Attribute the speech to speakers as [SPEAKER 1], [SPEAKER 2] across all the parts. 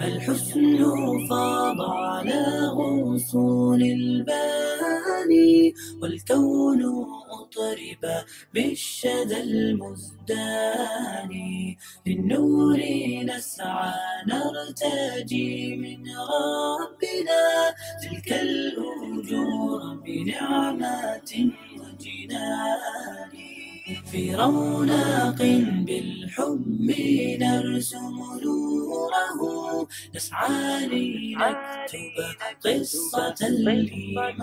[SPEAKER 1] الحسن فاض على غصون الباني والكون أطرب بالشدى المزدان للنور نسعى نرتجي من ربنا تلك الأجور بنعمات وجنان في رونق بالحب نرسم نوره نسعى لنكتب قصة الإيمان.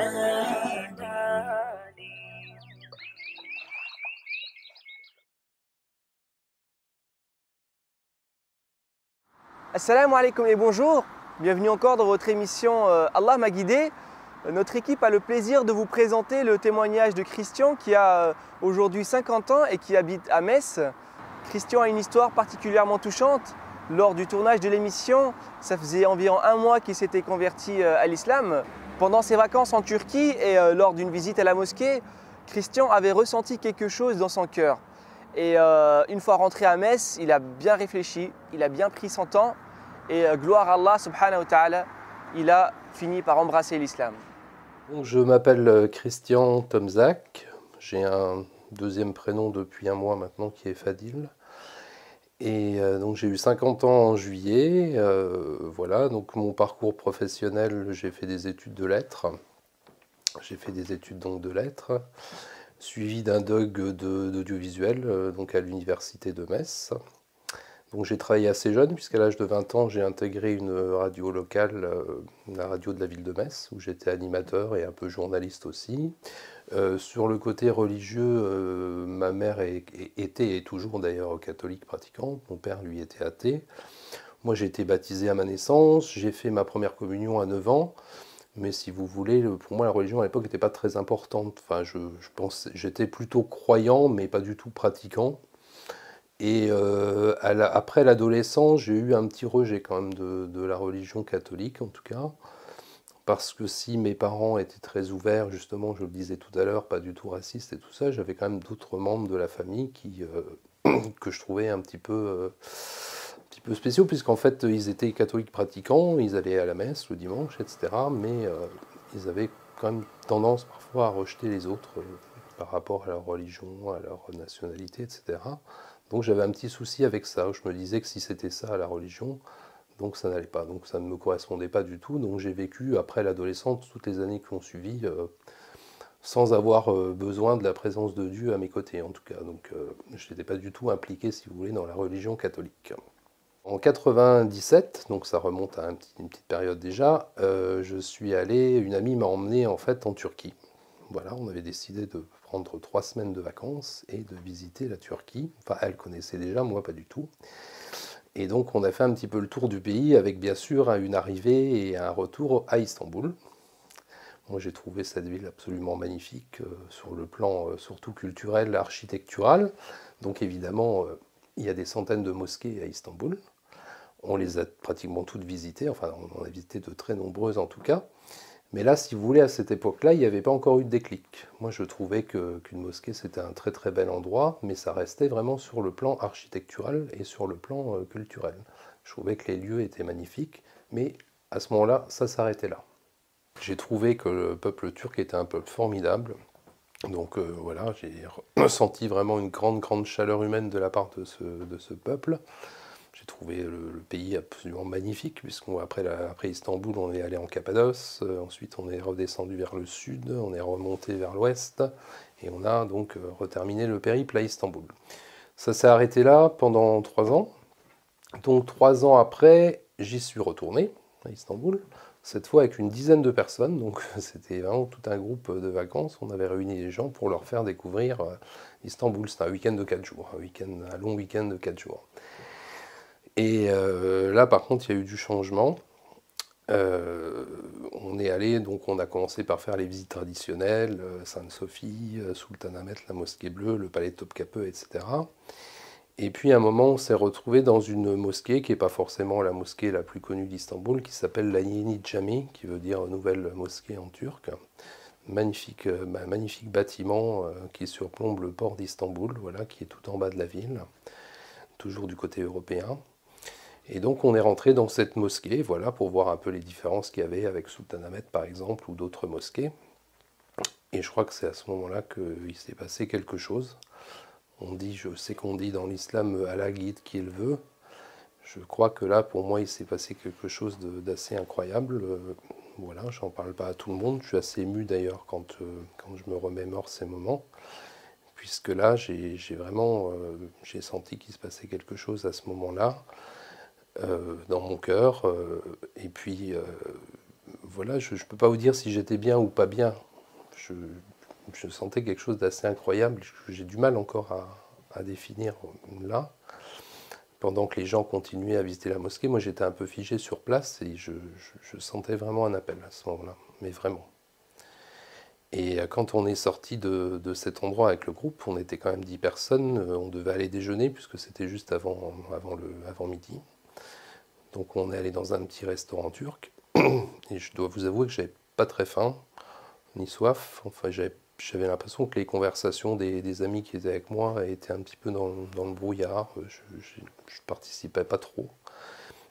[SPEAKER 2] Assalamu alaikum et bonjour, bienvenue encore dans votre émission Allah m'a guidé. Notre équipe a le plaisir de vous présenter le témoignage de Christian qui a aujourd'hui 50 ans et qui habite à Metz. Christian a une histoire particulièrement touchante. Lors du tournage de l'émission, ça faisait environ un mois qu'il s'était converti à l'islam. Pendant ses vacances en Turquie et lors d'une visite à la mosquée, Christian avait ressenti quelque chose dans son cœur. Et une fois rentré à Metz, il a bien réfléchi, il a bien pris son temps et gloire à Allah subhanahu wa ta'ala, il a fini par embrasser l'islam.
[SPEAKER 3] Je m'appelle Christian Tomzak, j'ai un deuxième prénom depuis un mois maintenant qui est Fadil. Et donc j'ai eu 50 ans en juillet, voilà, donc mon parcours professionnel, j'ai fait des études de lettres, suivi d'un DUG d'audiovisuel, donc à l'université de Metz. Donc j'ai travaillé assez jeune, puisqu'à l'âge de 20 ans, j'ai intégré une radio locale, la radio de la ville de Metz, où j'étais animateur et un peu journaliste aussi. Sur le côté religieux, ma mère était et toujours d'ailleurs catholique pratiquante, mon père lui était athée. Moi j'ai été baptisé à ma naissance, j'ai fait ma première communion à 9 ans. Mais si vous voulez, pour moi la religion à l'époque n'était pas très importante. Enfin, j'étais plutôt croyant, mais pas du tout pratiquant. Et après l'adolescence, j'ai eu un petit rejet quand même de la religion catholique, en tout cas. Parce que si mes parents étaient très ouverts, justement, je le disais tout à l'heure, pas du tout racistes et tout ça, j'avais quand même d'autres membres de la famille que je trouvais un petit peu spéciaux, puisqu'en fait, ils étaient catholiques pratiquants, ils allaient à la messe le dimanche, etc. Mais ils avaient quand même tendance parfois à rejeter les autres par rapport à leur religion, à leur nationalité, etc. Donc j'avais un petit souci avec ça. Je me disais que si c'était ça la religion, donc ça n'allait pas. Donc ça ne me correspondait pas du tout. Donc j'ai vécu après l'adolescence toutes les années qui ont suivi sans avoir besoin de la présence de Dieu à mes côtés en tout cas. Donc je n'étais pas du tout impliqué, si vous voulez, dans la religion catholique. En 97, donc ça remonte à une petite période déjà, une amie m'a emmené en fait en Turquie. Voilà, on avait décidé de prendre 3 semaines de vacances et de visiter la Turquie. Enfin, elle connaissait déjà, moi pas du tout. Et donc on a fait un petit peu le tour du pays avec bien sûr une arrivée et un retour à Istanbul. Moi j'ai trouvé cette ville absolument magnifique sur le plan surtout culturel, architectural. Donc évidemment, il y a des centaines de mosquées à Istanbul. On les a pratiquement toutes visitées, enfin on en a visité de très nombreuses en tout cas. Mais là, si vous voulez, à cette époque-là, il n'y avait pas encore eu de déclic. Moi, je trouvais qu'une mosquée, c'était un très très bel endroit, mais ça restait vraiment sur le plan architectural et sur le plan culturel. Je trouvais que les lieux étaient magnifiques, mais à ce moment-là, ça s'arrêtait là. J'ai trouvé que le peuple turc était un peuple formidable. Donc voilà, j'ai ressenti vraiment une grande chaleur humaine de la part de ce peuple. J'ai trouvé le pays absolument magnifique, puisqu'après Istanbul, on est allé en Cappadoce, ensuite on est redescendu vers le sud, on est remonté vers l'ouest, et on a donc reterminé le périple à Istanbul. Ça s'est arrêté là pendant 3 ans. Donc 3 ans après, j'y suis retourné à Istanbul, cette fois avec une dizaine de personnes, donc c'était vraiment tout un groupe de vacances. On avait réuni les gens pour leur faire découvrir Istanbul. C'était un week-end de 4 jours, un long week-end de 4 jours. Et là, par contre, il y a eu du changement. On est allé, donc on a commencé par faire les visites traditionnelles, Sainte-Sophie, Sultanahmet, la mosquée bleue, le palais de Topkapı, etc. Et puis à un moment, on s'est retrouvé dans une mosquée qui n'est pas forcément la mosquée la plus connue d'Istanbul, qui s'appelle la Yeni Cami, qui veut dire nouvelle mosquée en turc. Magnifique bâtiment qui surplombe le port d'Istanbul, voilà, qui est tout en bas de la ville, toujours du côté européen. Et donc on est rentré dans cette mosquée, voilà, pour voir un peu les différences qu'il y avait avec Sultanahmet par exemple, ou d'autres mosquées. Et je crois que c'est à ce moment-là qu'il s'est passé quelque chose. On dit, je sais qu'on dit dans l'islam, Allah guide qui il veut. Je crois que là, pour moi, il s'est passé quelque chose d'assez incroyable. Voilà, j'en parle pas à tout le monde. Je suis assez ému d'ailleurs quand je me remémore ces moments. Puisque là, j'ai vraiment j'ai senti qu'il se passait quelque chose à ce moment-là, dans mon cœur. Et puis, voilà, je ne peux pas vous dire si j'étais bien ou pas bien. Je sentais quelque chose d'assez incroyable, que j'ai du mal encore à définir là. Pendant que les gens continuaient à visiter la mosquée, moi j'étais un peu figé sur place et je sentais vraiment un appel à ce moment-là, mais vraiment. Et quand on est sorti de cet endroit avec le groupe, on était quand même 10 personnes, on devait aller déjeuner puisque c'était juste avant midi. Donc on est allé dans un petit restaurant turc et je dois vous avouer que j'avais pas très faim, ni soif. Enfin, j'avais l'impression que les conversations des amis qui étaient avec moi étaient un petit peu dans le brouillard. Je participais pas trop.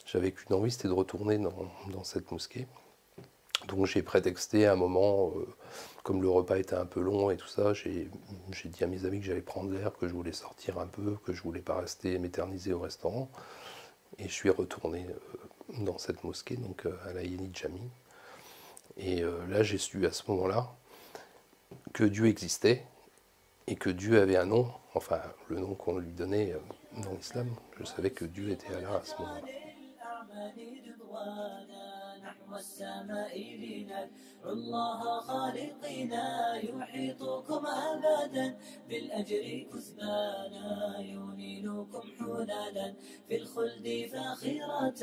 [SPEAKER 3] J'avais qu'une envie, c'était de retourner dans cette mosquée. Donc j'ai prétexté à un moment, comme le repas était un peu long et tout ça, j'ai dit à mes amis que j'allais prendre l'air, que je voulais sortir un peu, que je voulais pas rester m'éterniser au restaurant. Et je suis retourné dans cette mosquée, donc à la Yeni Jami. Et là, j'ai su à ce moment-là que Dieu existait et que Dieu avait un nom, enfin le nom qu'on lui donnait dans l'islam. Je savais que Dieu était Allah à ce moment-là.
[SPEAKER 1] نحو السماء لندعو الله خالقنا يحيطكم أبدا بالأجر كثبانا ينيلكم حلالا في الخلد فاخرة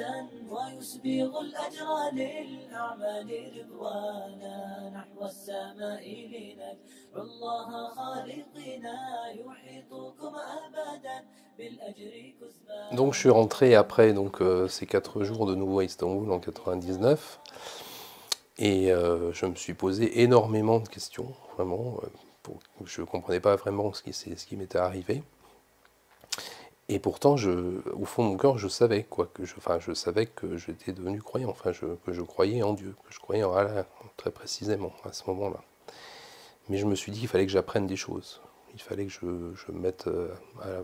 [SPEAKER 1] ويسبغ الأجر للأعمال رضوانا نحو السماء لندعو الله خالقنا يحيطكم أبدا بالأجر كثبانا.
[SPEAKER 3] Donc je suis rentré après ces 4 jours de nouveau à Istanbul en 99 et je me suis posé énormément de questions, vraiment. Je ne comprenais pas vraiment ce qui m'était arrivé. Et pourtant, au fond de mon cœur, je savais je savais que j'étais devenu croyant, que je croyais en Dieu, que je croyais en Allah très précisément à ce moment-là. Mais je me suis dit qu'il fallait que j'apprenne des choses. Il fallait que je me mette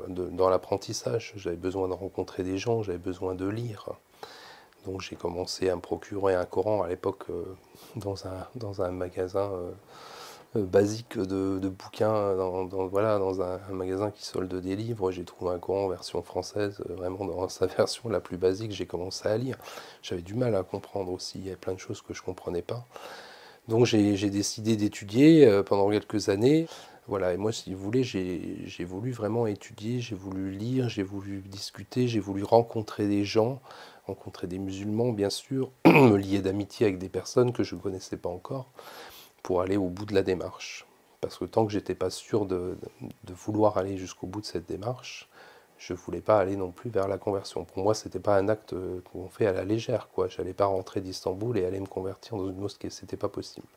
[SPEAKER 3] dans l'apprentissage. J'avais besoin de rencontrer des gens, j'avais besoin de lire. Donc j'ai commencé à me procurer un Coran à l'époque dans un magasin basique de bouquins, dans un magasin qui solde des livres. J'ai trouvé un Coran en version française, vraiment dans sa version la plus basique. J'ai commencé à lire. J'avais du mal à comprendre aussi, il y avait plein de choses que je ne comprenais pas. Donc j'ai décidé d'étudier pendant quelques années. Voilà, et moi, si vous voulez, j'ai voulu vraiment étudier, j'ai voulu lire, j'ai voulu discuter, j'ai voulu rencontrer des gens, rencontrer des musulmans, bien sûr, me lier d'amitié avec des personnes que je ne connaissais pas encore, pour aller au bout de la démarche. Parce que tant que j'étais pas sûr de vouloir aller jusqu'au bout de cette démarche, je ne voulais pas aller non plus vers la conversion. Pour moi, c'était pas un acte qu'on fait à la légère, quoi. J'allais pas rentrer d'Istanbul et aller me convertir dans une mosquée, c'était pas possible.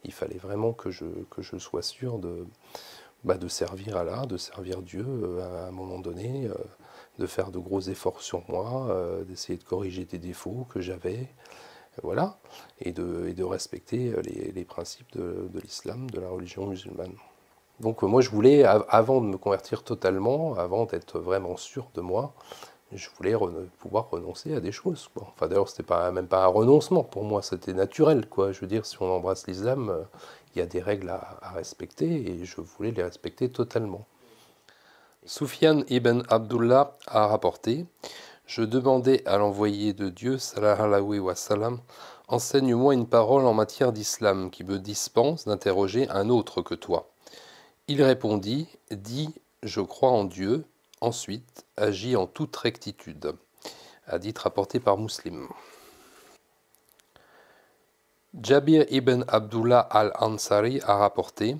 [SPEAKER 3] Il fallait vraiment que je sois sûr de servir Allah, de servir Dieu à un moment donné, de faire de gros efforts sur moi, d'essayer de corriger des défauts que j'avais, voilà, et de respecter les principes de l'islam, de la religion musulmane. Donc moi je voulais, avant de me convertir totalement, avant d'être vraiment sûr de moi, je voulais pouvoir renoncer à des choses, quoi. Enfin d'ailleurs c'était même pas un renoncement, pour moi c'était naturel, quoi. Je veux dire, si on embrasse l'islam, il y a des règles à respecter et je voulais les respecter totalement. Soufiane ibn Abdullah a rapporté: je demandais à l'envoyé de Dieu, sallallahu alayhi wa sallam, enseigne-moi une parole en matière d'islam qui me dispense d'interroger un autre que toi. Il répondit: dis, je crois en Dieu, ensuite agis en toute rectitude. Hadith rapporté par Muslim. Jabir ibn Abdullah al-Ansari a rapporté: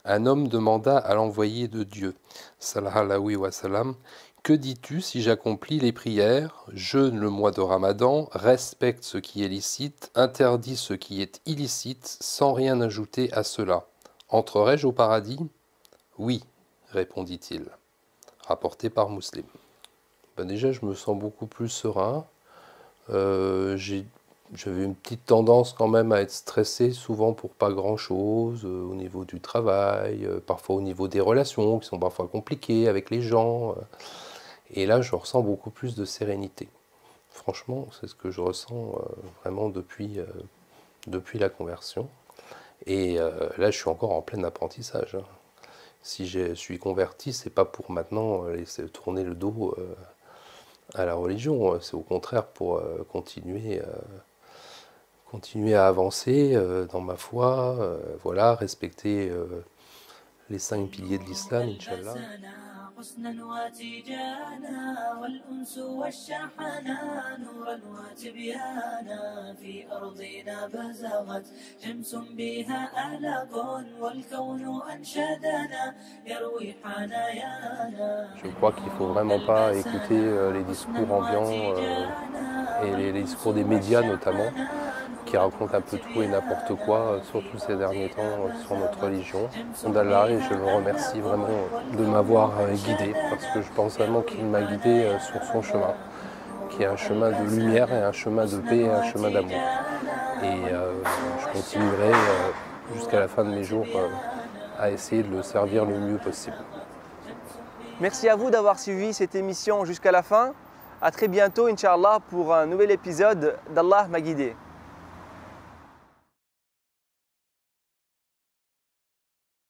[SPEAKER 3] un homme demanda à l'envoyé de Dieu, sallallahu alayhi wa sallam, que dis-tu si j'accomplis les prières, jeûne le mois de Ramadan, respecte ce qui est licite, interdis ce qui est illicite, sans rien ajouter à cela? Entrerai-je au paradis? Oui, répondit-il. Rapporté par Muslim. Déjà, je me sens beaucoup plus serein. J'avais une petite tendance quand même à être stressé, souvent pour pas grand-chose, au niveau du travail, parfois au niveau des relations, qui sont parfois compliquées avec les gens. Et là, je ressens beaucoup plus de sérénité. Franchement, c'est ce que je ressens vraiment depuis la conversion. Et là, je suis encore en plein apprentissage. Si je suis converti, c'est pas pour maintenant laisser tourner le dos à la religion. C'est au contraire pour continuer à avancer dans ma foi, voilà, respecter les 5 piliers de l'islam, Inch'Allah.
[SPEAKER 1] حسنا وتيجانا والأنس والشحنا نورا وتبيانا في أرضنا بزغت شمس بها أعلاق والكون أنشدنا يروي حنايانا.
[SPEAKER 3] Je crois qu'il ne faut vraiment pas écouter les discours ambiants et les discours des médias notamment, qui racontent un peu tout et n'importe quoi, surtout ces derniers temps, sur notre religion. d'Allah, et je le remercie vraiment de m'avoir guidé, parce que je pense vraiment qu'il m'a guidé sur son chemin, qui est un chemin de lumière et un chemin de paix et un chemin d'amour. Et je continuerai jusqu'à la fin de mes jours à essayer de le servir le mieux possible.
[SPEAKER 2] Merci à vous d'avoir suivi cette émission jusqu'à la fin. À très bientôt, Inch'Allah, pour un nouvel épisode d'Allah m'a guidé.